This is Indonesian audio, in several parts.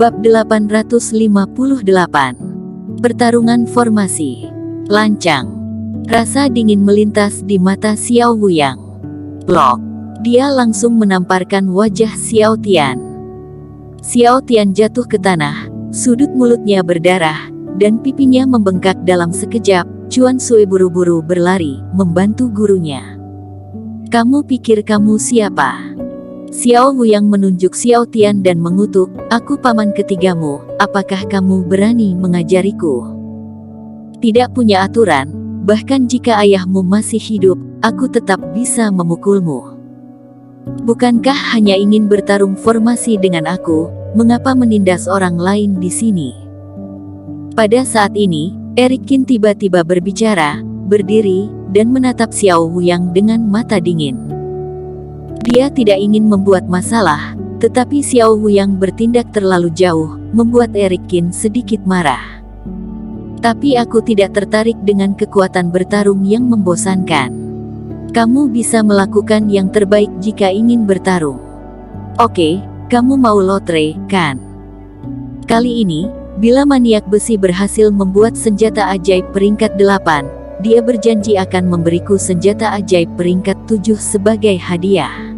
Bab 858. Pertarungan formasi. Lancang. Rasa dingin melintas di mata Xiao Wuyang. Blok. Dia langsung menamparkan wajah Xiao Tian. Xiao Tian jatuh ke tanah, sudut mulutnya berdarah, dan pipinya membengkak dalam sekejap. Chuan Sui buru-buru berlari, membantu gurunya. "Kamu pikir kamu siapa?" Xiao Wuyang menunjuk Xiao Tian dan mengutuk, "Aku paman ketigamu, apakah kamu berani mengajariku? Tidak punya aturan, bahkan jika ayahmu masih hidup, aku tetap bisa memukulmu. Bukankah hanya ingin bertarung formasi dengan aku, mengapa menindas orang lain di sini?" Pada saat ini, Eric Qin tiba-tiba berbicara, berdiri, dan menatap Xiao Wuyang dengan mata dingin. Dia tidak ingin membuat masalah, tetapi Xiao Wuyang bertindak terlalu jauh, membuat Eric Qin sedikit marah. "Tapi aku tidak tertarik dengan kekuatan bertarung yang membosankan. Kamu bisa melakukan yang terbaik jika ingin bertarung. Oke, kamu mau lotre, kan? Kali ini, bila maniak besi berhasil membuat senjata ajaib peringkat 8, dia berjanji akan memberiku senjata ajaib peringkat 7 sebagai hadiah.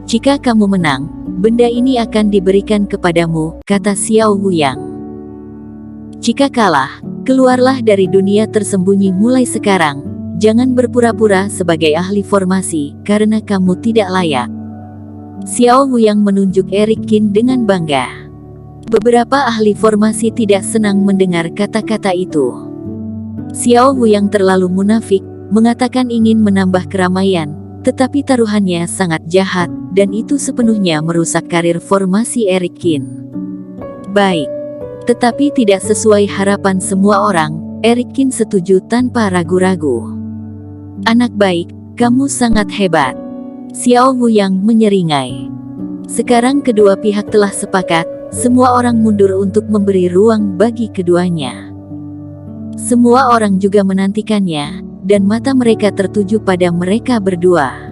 Jika kamu menang, benda ini akan diberikan kepadamu," kata Xiao Wuyang. "Jika kalah, keluarlah dari dunia tersembunyi mulai sekarang. Jangan berpura-pura sebagai ahli formasi, karena kamu tidak layak." Xiao Wuyang menunjuk Eric Qin dengan bangga. Beberapa ahli formasi tidak senang mendengar kata-kata itu. Xiao Wuyang terlalu munafik, mengatakan ingin menambah keramaian, tetapi taruhannya sangat jahat, dan itu sepenuhnya merusak karir formasi Eric Qin. Baik. Tetapi tidak sesuai harapan semua orang, Eric Qin setuju tanpa ragu-ragu. "Anak baik, kamu sangat hebat." Xiao Wuyang menyeringai. Sekarang kedua pihak telah sepakat, semua orang mundur untuk memberi ruang bagi keduanya. Semua orang juga menantikannya, dan mata mereka tertuju pada mereka berdua.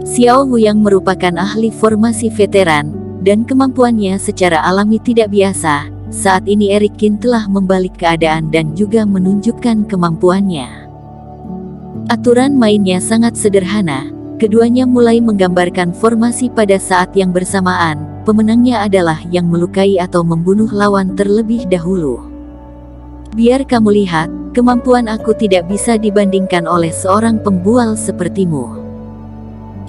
Xiao Wuyang merupakan ahli formasi veteran, dan kemampuannya secara alami tidak biasa. Saat ini Eric Qin telah membalik keadaan dan juga menunjukkan kemampuannya. Aturan mainnya sangat sederhana, keduanya mulai menggambarkan formasi pada saat yang bersamaan. Pemenangnya adalah yang melukai atau membunuh lawan terlebih dahulu. "Biar kamu lihat, kemampuan aku tidak bisa dibandingkan oleh seorang pembual sepertimu."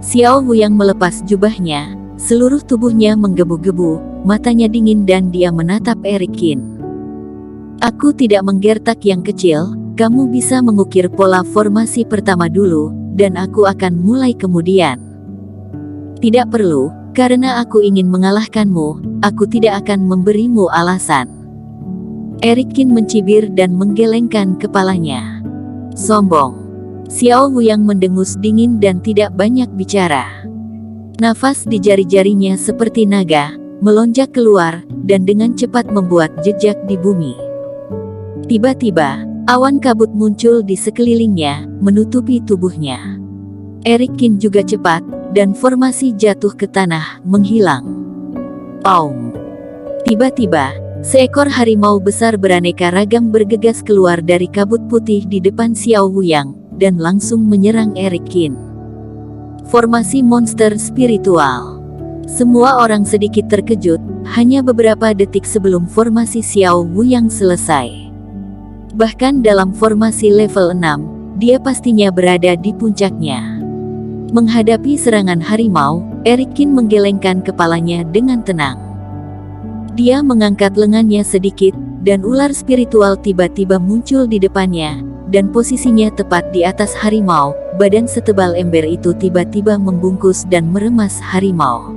Xiao Wuyang melepas jubahnya, seluruh tubuhnya menggebu-gebu, matanya dingin dan dia menatap Eric Qin. "Aku tidak menggertak yang kecil, kamu bisa mengukir pola formasi pertama dulu, dan aku akan mulai kemudian." "Tidak perlu, karena aku ingin mengalahkanmu, aku tidak akan memberimu alasan." Eric Qin mencibir dan menggelengkan kepalanya. "Sombong." Xiao Wuyang mendengus dingin dan tidak banyak bicara. Nafas di jari-jarinya seperti naga, melonjak keluar, dan dengan cepat membuat jejak di bumi. Tiba-tiba, awan kabut muncul di sekelilingnya, menutupi tubuhnya. Eric Qin juga cepat, dan formasi jatuh ke tanah, menghilang. Aum. Tiba-tiba, seekor harimau besar beraneka ragam bergegas keluar dari kabut putih di depan Xiao Wuyang, dan langsung menyerang Eric Qin. Formasi monster spiritual. Semua orang sedikit terkejut, hanya beberapa detik sebelum formasi Xiao Wuyang selesai. Bahkan dalam formasi level 6, dia pastinya berada di puncaknya. Menghadapi serangan harimau, Eric Qin menggelengkan kepalanya dengan tenang. Dia mengangkat lengannya sedikit, dan ular spiritual tiba-tiba muncul di depannya, dan posisinya tepat di atas harimau. Badan setebal ember itu tiba-tiba membungkus dan meremas harimau.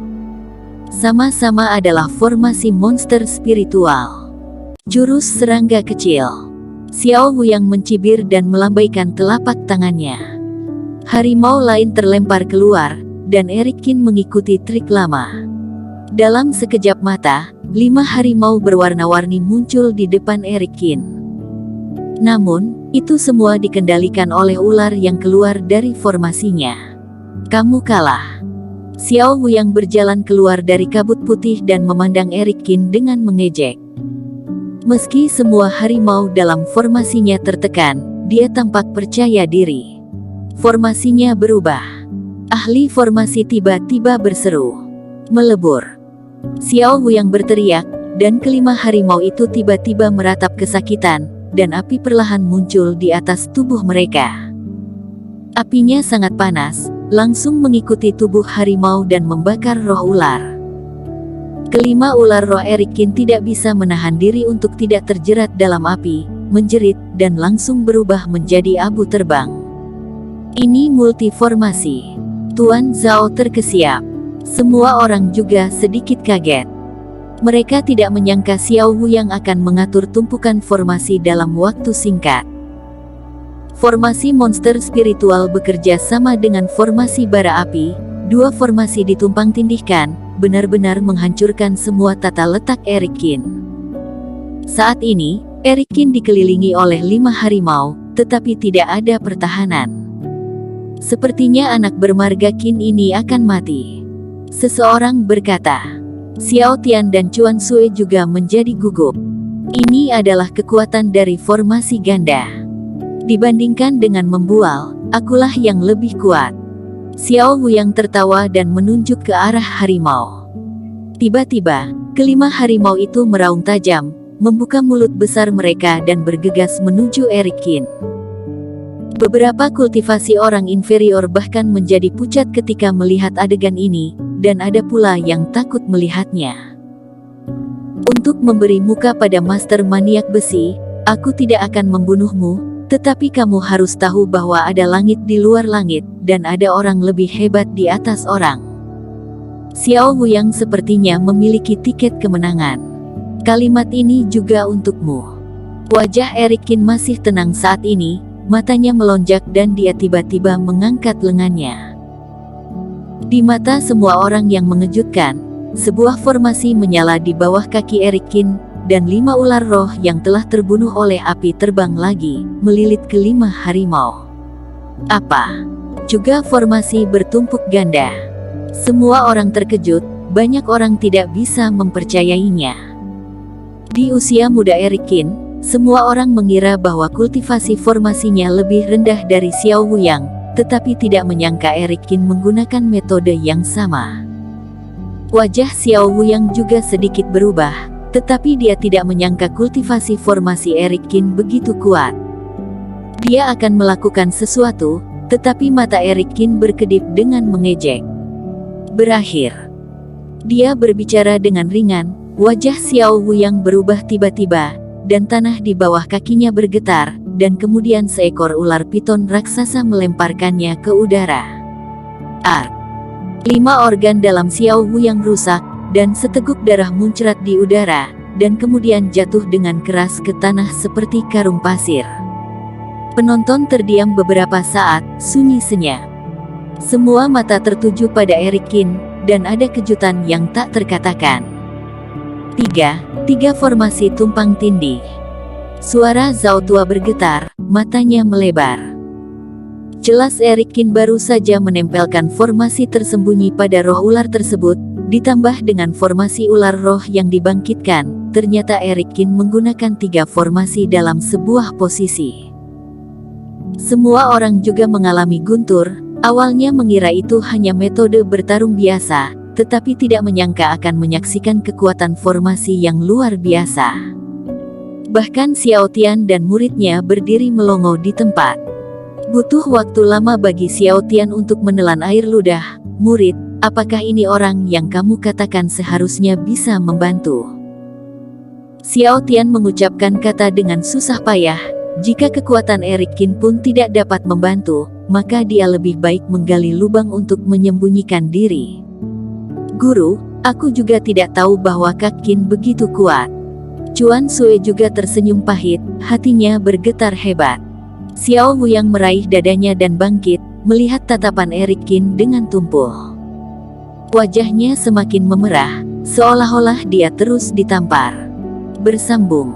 Sama-sama adalah formasi monster spiritual. Jurus serangga kecil. Xiao Wuyang mencibir dan melambaikan telapak tangannya. Harimau lain terlempar keluar, dan Eric Qin mengikuti trik lama. Dalam sekejap mata, 5 harimau berwarna-warni muncul di depan Eric Qin. Namun, itu semua dikendalikan oleh ular yang keluar dari formasinya. "Kamu kalah." Xiao Wuyang berjalan keluar dari kabut putih dan memandang Erik Qin dengan mengejek. Meski semua harimau dalam formasinya tertekan, dia tampak percaya diri. Formasinya berubah. Ahli formasi tiba-tiba berseru. Melebur. Xiao Wuyang berteriak, dan kelima harimau itu tiba-tiba meratap kesakitan, dan api perlahan muncul di atas tubuh mereka. Apinya sangat panas, langsung mengikuti tubuh harimau dan membakar roh ular. Kelima ular roh Erik Qin tidak bisa menahan diri untuk tidak terjerat dalam api, menjerit, dan langsung berubah menjadi abu terbang. Ini multiformasi. Tuan Zhao terkesiap. Semua orang juga sedikit kaget. Mereka tidak menyangka Xiao Wuyang akan mengatur tumpukan formasi dalam waktu singkat. Formasi monster spiritual bekerja sama dengan formasi bara api, dua formasi ditumpang tindihkan, benar-benar menghancurkan semua tata letak Erik Qin. Saat ini, Erik Qin dikelilingi oleh 5 harimau, tetapi tidak ada pertahanan. Sepertinya anak bermarga Qin ini akan mati. Seseorang berkata. Xiao Tian dan Chuan Sui juga menjadi gugup. Ini adalah kekuatan dari formasi ganda. Dibandingkan dengan membual, akulah yang lebih kuat. Xiao Wuyang tertawa dan menunjuk ke arah harimau. Tiba-tiba, kelima harimau itu meraung tajam, membuka mulut besar mereka dan bergegas menuju Erik Qin. Beberapa kultivasi orang inferior bahkan menjadi pucat ketika melihat adegan ini, dan ada pula yang takut melihatnya. Untuk memberi muka pada master maniak besi, aku tidak akan membunuhmu, tetapi kamu harus tahu bahwa ada langit di luar langit, dan ada orang lebih hebat di atas orang. Xiao Wuyang sepertinya memiliki tiket kemenangan. Kalimat ini juga untukmu. Wajah Erik Qin masih tenang saat ini, matanya melonjak dan dia tiba-tiba mengangkat lengannya. Di mata semua orang yang mengejutkan, sebuah formasi menyala di bawah kaki Erik Qin, dan 5 ular roh yang telah terbunuh oleh api terbang lagi, melilit ke 5 harimau. Apa? Juga formasi bertumpuk ganda. Semua orang terkejut, banyak orang tidak bisa mempercayainya. Di usia muda Erik Qin, semua orang mengira bahwa kultivasi formasinya lebih rendah dari Xiao Wuyang, tetapi tidak menyangka Erik Qin menggunakan metode yang sama. Wajah Xiao Wuyang juga sedikit berubah, tetapi dia tidak menyangka kultivasi formasi Erik Qin begitu kuat. Dia akan melakukan sesuatu, tetapi mata Erik Qin berkedip dengan mengejek. Berakhir. Dia berbicara dengan ringan, wajah Xiao Wuyang berubah tiba-tiba, dan tanah di bawah kakinya bergetar, dan kemudian seekor ular piton raksasa melemparkannya ke udara. 5 organ dalam Xiao Wuyang rusak, dan seteguk darah muncrat di udara, dan kemudian jatuh dengan keras ke tanah seperti karung pasir. Penonton terdiam beberapa saat, sunyi senyap. Semua mata tertuju pada Erik Qin, dan ada kejutan yang tak terkatakan. 3 formasi tumpang tindih. Suara Zhao tua bergetar, matanya melebar. Jelas Erik Qin baru saja menempelkan formasi tersembunyi pada roh ular tersebut, ditambah dengan formasi ular roh yang dibangkitkan. Ternyata Erik Qin menggunakan 3 formasi dalam sebuah posisi. Semua orang juga mengalami guntur, awalnya mengira itu hanya metode bertarung biasa, tetapi tidak menyangka akan menyaksikan kekuatan formasi yang luar biasa. Bahkan Xiao Tian dan muridnya berdiri melongo di tempat. Butuh waktu lama bagi Xiao Tian untuk menelan air ludah. Murid, apakah ini orang yang kamu katakan seharusnya bisa membantu? Xiao Tian mengucapkan kata dengan susah payah, jika kekuatan Erik Qin pun tidak dapat membantu, maka dia lebih baik menggali lubang untuk menyembunyikan diri. Guru, aku juga tidak tahu bahwa Kak Qin begitu kuat. Chuan Sui juga tersenyum pahit, hatinya bergetar hebat. Xiao Wuyang meraih dadanya dan bangkit, melihat tatapan Erik Qin dengan tumpul. Wajahnya semakin memerah, seolah-olah dia terus ditampar. Bersambung.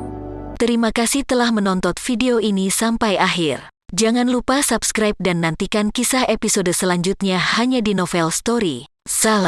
Terima kasih telah menonton video ini sampai akhir. Jangan lupa subscribe dan nantikan kisah episode selanjutnya hanya di Novel Story. Salam.